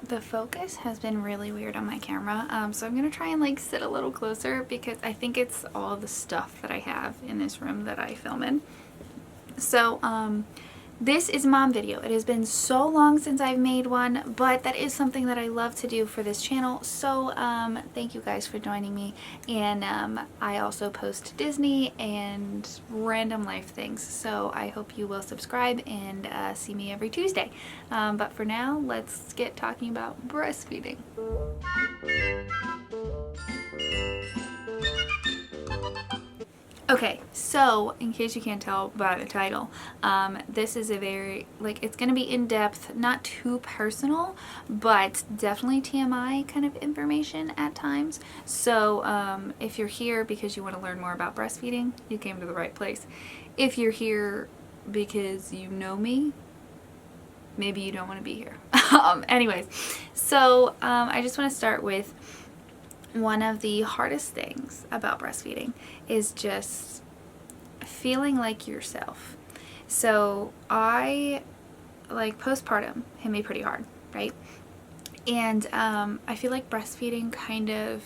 The focus has been really weird on my camera, so I'm gonna try and like sit a little closer because I think it's all the stuff that I have in this room that I film in. So this is mom video. It has been so long since I've made one, but that is something that I love to do for this channel. So thank you guys for joining me. And I also post Disney and random life things. So I hope you will subscribe and see me every Tuesday. But for now, let's get talking about breastfeeding. Okay, so in case you can't tell by the title, this is a very, like, it's going to be in-depth, not too personal, but definitely TMI kind of information at times. So if you're here because you want to learn more about breastfeeding, you came to the right place. If you're here because you know me, maybe you don't want to be here. Anyways, so I just want to start with one of the hardest things about breastfeeding is just feeling like yourself. So I, like, postpartum hit me pretty hard, right? And I feel like breastfeeding kind of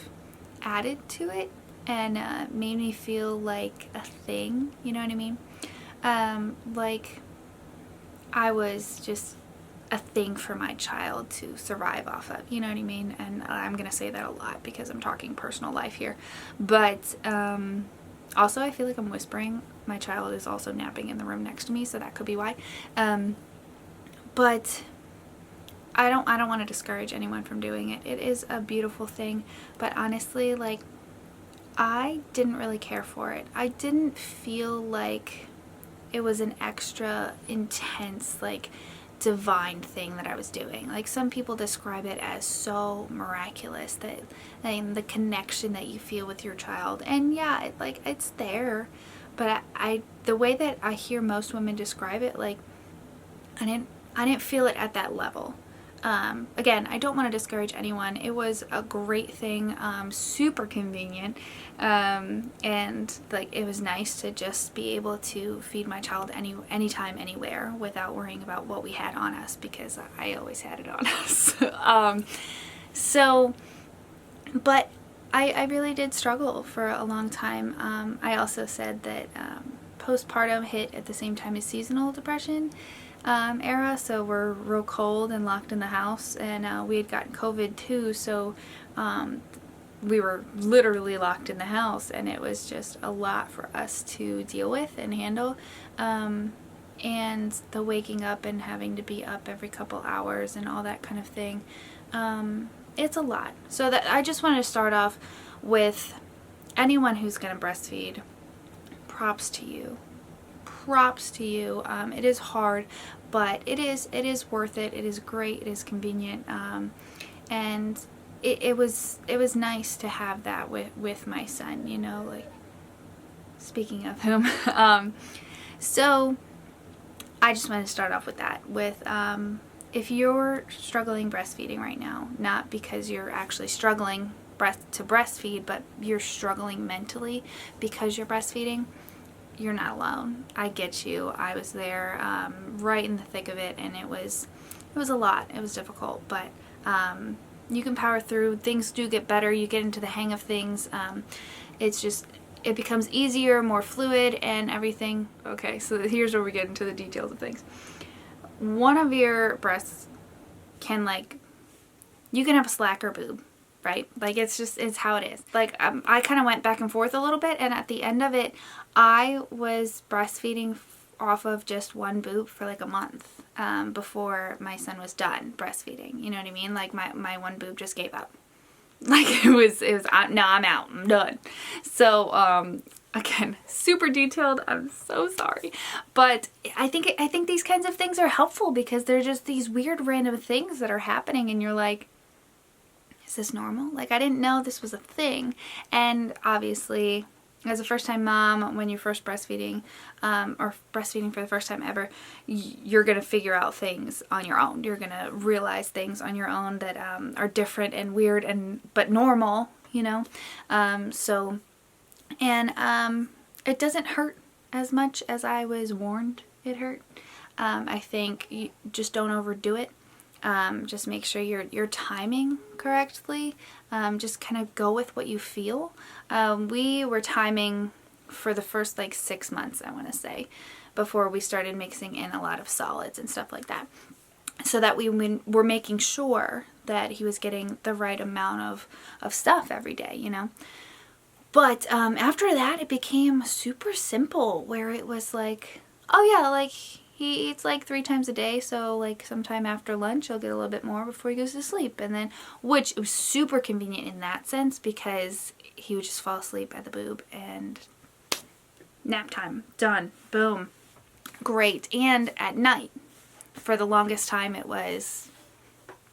added to it and made me feel like a thing, you know what I mean? Like I was just a thing for my child to survive off of, you know what I mean? And I'm gonna say that a lot because I'm talking personal life here, but also I feel like I'm whispering. My child is also napping in the room next to me, so that could be why. But I don't want to discourage anyone from doing it. It is a beautiful thing, but honestly, like, I didn't really care for it. I didn't feel like it was an extra intense, like, divine thing that I was doing. Like, some people describe it as so miraculous, that, and the connection that you feel with your child, and yeah, it's there, but I the way that I hear most women describe it, like, I didn't feel it at that level. Again, I don't want to discourage anyone. It was a great thing, super convenient, and like, it was nice to just be able to feed my child anytime, anywhere, without worrying about what we had on us, because I always had it on us. But I really did struggle for a long time. I also said that postpartum hit at the same time as seasonal depression era, so we're real cold and locked in the house, and we had gotten COVID too, so we were literally locked in the house, and it was just a lot for us to deal with and handle, and the waking up and having to be up every couple hours and all that kind of thing. It's a lot. So that I just want to start off with anyone who's going to breastfeed. Props to you. Props to you. It is hard, but it is worth it. It is great. It is convenient, and it was nice to have that with my son, you know, like, speaking of whom. So I just want to start off with that, with if you're struggling breastfeeding right now, not because you're actually struggling to breastfeed, but you're struggling mentally because you're breastfeeding, you're not alone. I get you. I was there, right in the thick of it, and it was a lot. It was difficult, but you can power through. Things do get better. You get into the hang of things. It becomes easier, more fluid, and everything. Okay, so here's where we get into the details of things. One of your breasts can, like, you can have a slacker boob, right? Like, it's how it is. Like, I kind of went back and forth a little bit, and at the end of it, I was breastfeeding off of just one boob for like a month before my son was done breastfeeding. You know what I mean? Like, my one boob just gave up. Like, it was no, I'm out, I'm done. So again, super detailed. I'm so sorry, but I think these kinds of things are helpful because they're just these weird random things that are happening, and you're like, is this normal? Like, I didn't know this was a thing. And obviously, as a first-time mom, when you're first breastfeeding, or breastfeeding for the first time ever, you're going to figure out things on your own. You're going to realize things on your own that are different and weird, but normal, you know? It doesn't hurt as much as I was warned it hurt. I think you just don't overdo it. Just make sure you're timing correctly. Just kind of go with what you feel. We were timing for the first like 6 months, I want to say, before we started mixing in a lot of solids and stuff like that, so that we were making sure that he was getting the right amount of stuff every day, you know. But after that, it became super simple, where it was like, oh yeah, like he eats like 3 times a day, so like sometime after lunch he'll get a little bit more before he goes to sleep. And then, which was super convenient in that sense, because he would just fall asleep at the boob and nap time, done, boom, great. And at night, for the longest time, it was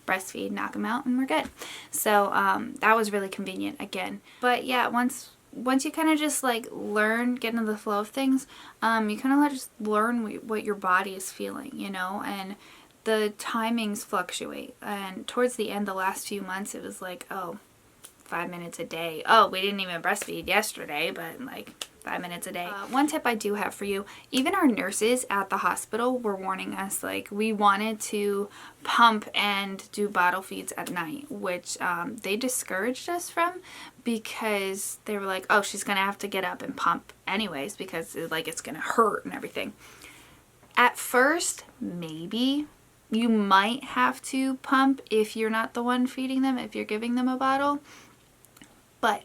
breastfeed, knock them out, and we're good. So that was really convenient again. But yeah, once you kind of just like learn, get into the flow of things, you kind of just learn what your body is feeling, you know, and the timings fluctuate. And towards the end, the last few months, it was like, oh, 5 minutes a day. Oh, we didn't even breastfeed yesterday, but like 5 minutes a day. One tip I do have for you, even our nurses at the hospital were warning us, like, we wanted to pump and do bottle feeds at night, which they discouraged us from, because they were like, oh, she's gonna have to get up and pump anyways, because like it's gonna hurt and everything. At first, maybe you might have to pump if you're not the one feeding them, if you're giving them a bottle, but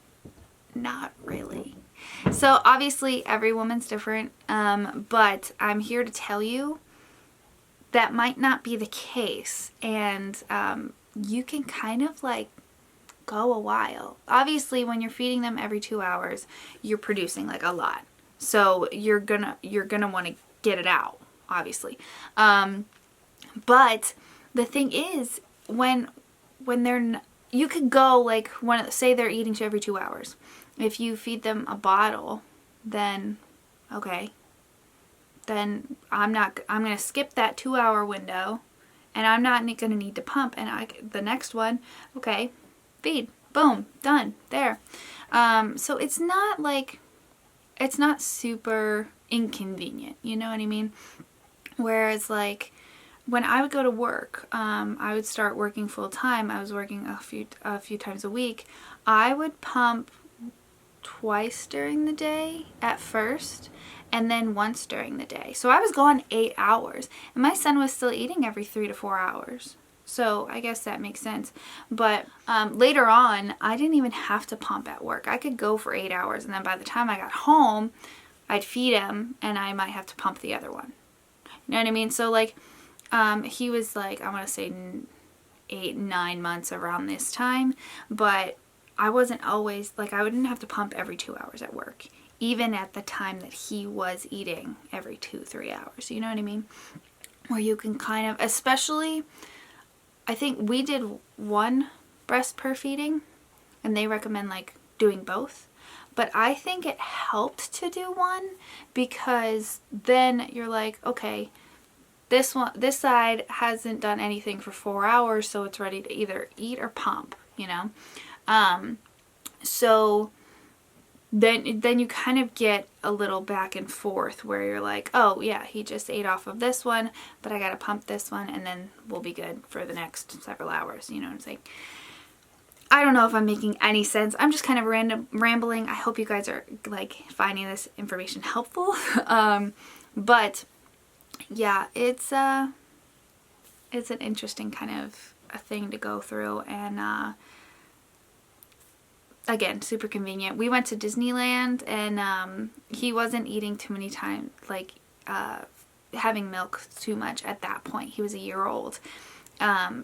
not really. So obviously every woman's different, but I'm here to tell you that might not be the case, and you can kind of like go a while. Obviously when you're feeding them every 2 hours, you're producing like a lot, so you're gonna want to get it out, obviously. But the thing is, when they're you could go like, say they're eating every 2 hours. If you feed them a bottle, then okay, then I'm going to skip that 2 hour window, and I'm not going to need to pump. And the next one, okay, feed, boom, done, there. So it's not like, it's not super inconvenient, you know what I mean? Whereas like, when I would go to work, I would start working full time. I was working a few times a week. I would pump twice during the day at first, and then once during the day. So I was gone 8 hours, and my son was still eating every 3 to 4 hours. So I guess that makes sense. But later on, I didn't even have to pump at work. I could go for 8 hours, and then by the time I got home, I'd feed him, and I might have to pump the other one. You know what I mean? So like, he was like, I want to say 8-9 months around this time, but I wasn't always, like, I wouldn't have to pump every 2 hours at work, even at the time that he was eating every 2-3 hours, you know what I mean? Where you can kind of, especially, I think we did 1 breast per feeding, and they recommend like doing both. But I think it helped to do 1, because then you're like, okay, this side hasn't done anything for 4 hours, so it's ready to either eat or pump, you know? So then you kind of get a little back and forth, where you're like, oh yeah, he just ate off of this one, but I gotta pump this one, and then we'll be good for the next several hours, you know what I'm saying? I don't know if I'm making any sense. I'm just kind of rambling. I hope you guys are like finding this information helpful. But yeah, it's an interesting kind of a thing to go through, and again, super convenient. We went to Disneyland, and he wasn't eating too many times, like having milk too much at that point. He was a year old.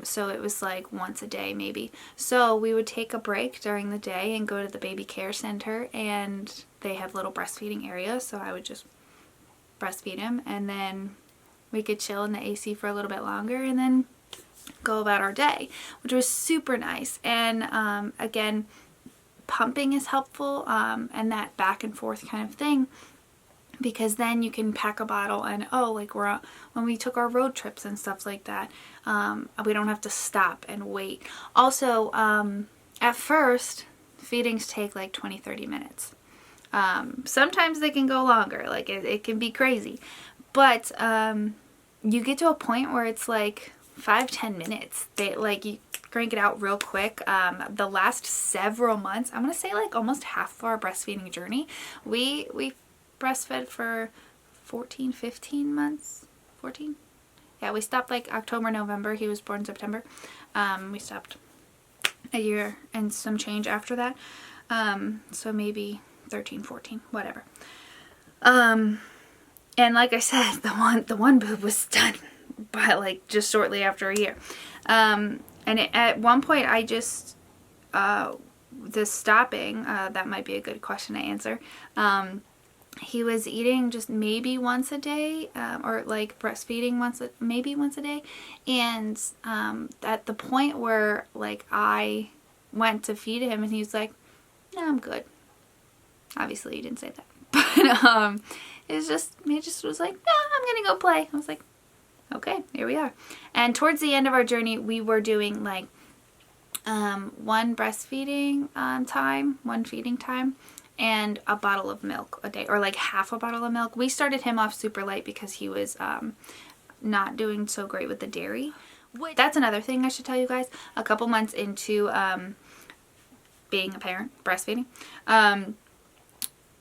So it was like once a day maybe. So we would take a break during the day and go to the baby care center, and they have little breastfeeding areas, so I would just breastfeed him, and then we could chill in the AC for a little bit longer, and then go about our day, which was super nice. And again, pumping is helpful, and that back and forth kind of thing, because then you can pack a bottle, and oh, like when we took our road trips and stuff like that, we don't have to stop and wait. Also, at first, feedings take like 20-30 minutes. Sometimes they can go longer, like it can be crazy, but you get to a point where it's like 5-10 minutes. They like, you crank it out real quick. The last several months, I'm gonna say like almost half of our breastfeeding journey, we breastfed for 15 months. 14? Yeah, we stopped like October, November. He was born September. We stopped a year and some change after that. So maybe 13, 14, whatever. And like I said, the one boob was done by like just shortly after a year. And at one point I just, the stopping, that might be a good question to answer. He was eating just maybe once a day, or like breastfeeding maybe once a day. And at the point where like I went to feed him and he was like, no, I'm good. Obviously he didn't say that. But he just was like, no, I'm gonna go play. I was like, okay, here we are. And towards the end of our journey, we were doing like one breastfeeding one feeding time, and a bottle of milk a day, or like half a bottle of milk. We started him off super light because he was not doing so great with the dairy. That's another thing I should tell you guys. A couple months into being a parent, breastfeeding,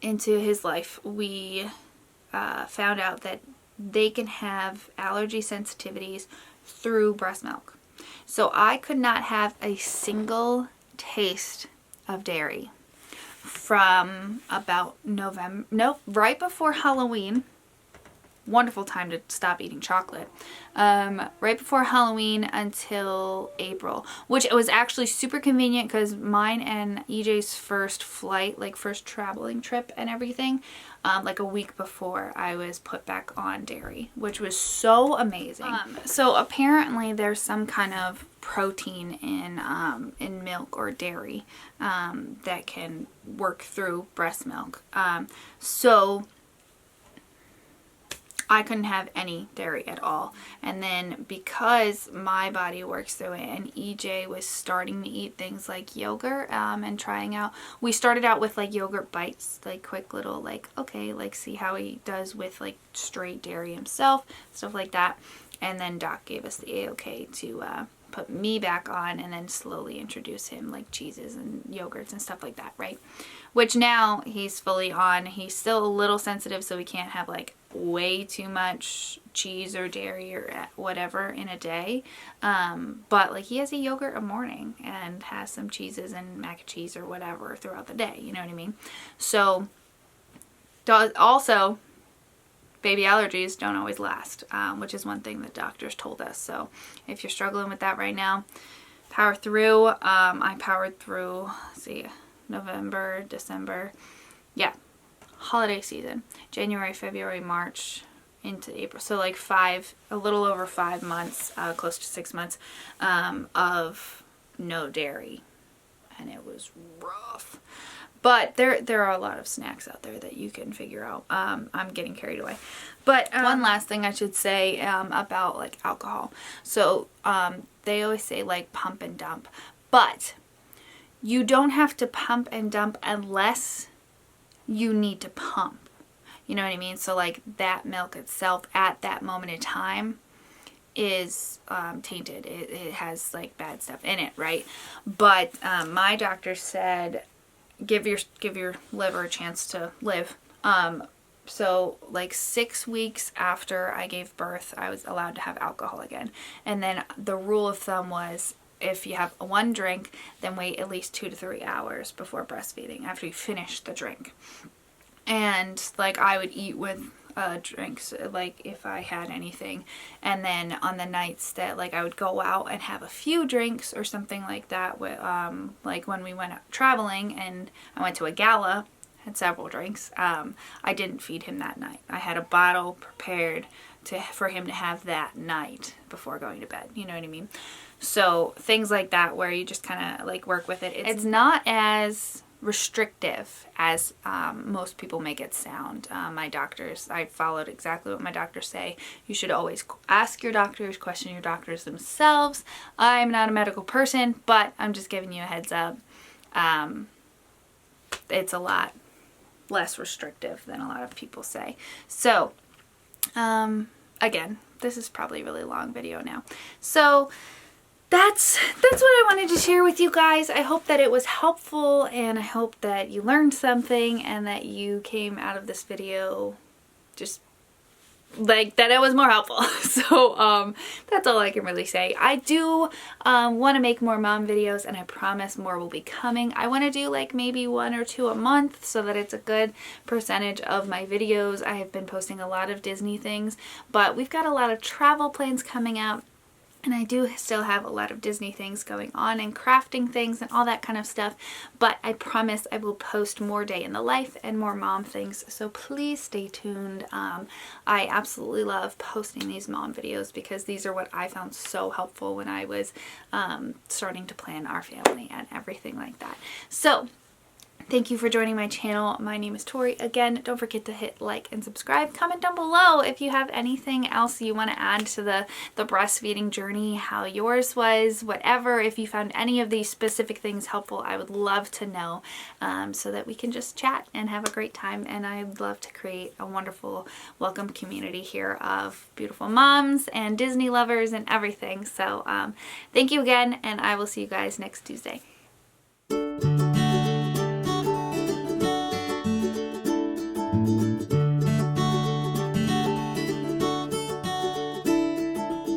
into his life, we found out that they can have allergy sensitivities through breast milk. So I could not have a single taste of dairy from about right before Halloween. Wonderful time to stop eating chocolate. Right before Halloween until April, which it was actually super convenient because mine and EJ's first flight, like first traveling trip and everything, like a week before I was put back on dairy, which was so amazing. So apparently there's some kind of protein in milk or dairy that can work through breast milk. So I couldn't have any dairy at all. And then because my body works through it and EJ was starting to eat things like yogurt and trying out, we started out with like yogurt bites, like quick little like, okay, like see how he does with like straight dairy himself, stuff like that. And then Doc gave us the A-OK to put me back on and then slowly introduce him like cheeses and yogurts and stuff like that, right? Which now he's fully on. He's still a little sensitive, so we can't have like way too much cheese or dairy or whatever in a day. But like he has a yogurt a morning and has some cheeses and mac and cheese or whatever throughout the day, you know what I mean? So also, baby allergies don't always last, which is one thing that doctors told us. So if you're struggling with that right now, power through. I powered through, November, December, yeah, holiday season, January, February, March into April. So like a little over 5 months, close to 6 months of no dairy, and it was rough. But there are a lot of snacks out there that you can figure out. I'm getting carried away. But one last thing I should say about like alcohol. So they always say like pump and dump. But you don't have to pump and dump unless you need to pump. You know what I mean? So like that milk itself at that moment in time is tainted. It has like bad stuff in it, right? But my doctor said give your liver a chance to live. So like 6 weeks after I gave birth, I was allowed to have alcohol again. And then the rule of thumb was if you have one drink, then wait at least 2 to 3 hours before breastfeeding after you finish the drink. And like I would eat with drinks, like if I had anything, and then on the nights that like I would go out and have a few drinks or something like that, like when we went out traveling and I went to a gala, had several drinks, I didn't feed him that night. I had a bottle prepared for him to have that night before going to bed, you know what I mean? So things like that where you just kind of like work with it. It's not as restrictive as most people make it sound. I followed exactly what my doctors say. You should always ask your doctors, question your doctors themselves. I'm not a medical person, but I'm just giving you a heads up. It's a lot less restrictive than a lot of people say. So again, this is probably a really long video now. So that's what I wanted to share with you guys. I hope that it was helpful, and I hope that you learned something and that you came out of this video just like that it was more helpful. So that's all I can really say. I do want to make more mom videos, and I promise more will be coming. I want to do like maybe 1 or 2 a month so that it's a good percentage of my videos. I have been posting a lot of Disney things, but we've got a lot of travel plans coming out. And I do still have a lot of Disney things going on and crafting things and all that kind of stuff. But I promise I will post more day in the life and more mom things. So please stay tuned. I absolutely love posting these mom videos because these are what I found so helpful when I was starting to plan our family and everything like that. So thank you for joining my channel. My name is Tori. Again, don't forget to hit like and subscribe. Comment down below if you have anything else you want to add to the breastfeeding journey, how yours was, whatever. If you found any of these specific things helpful, I would love to know so that we can just chat and have a great time. And I'd love to create a wonderful welcome community here of beautiful moms and Disney lovers and everything. So thank you again, and I will see you guys next Tuesday.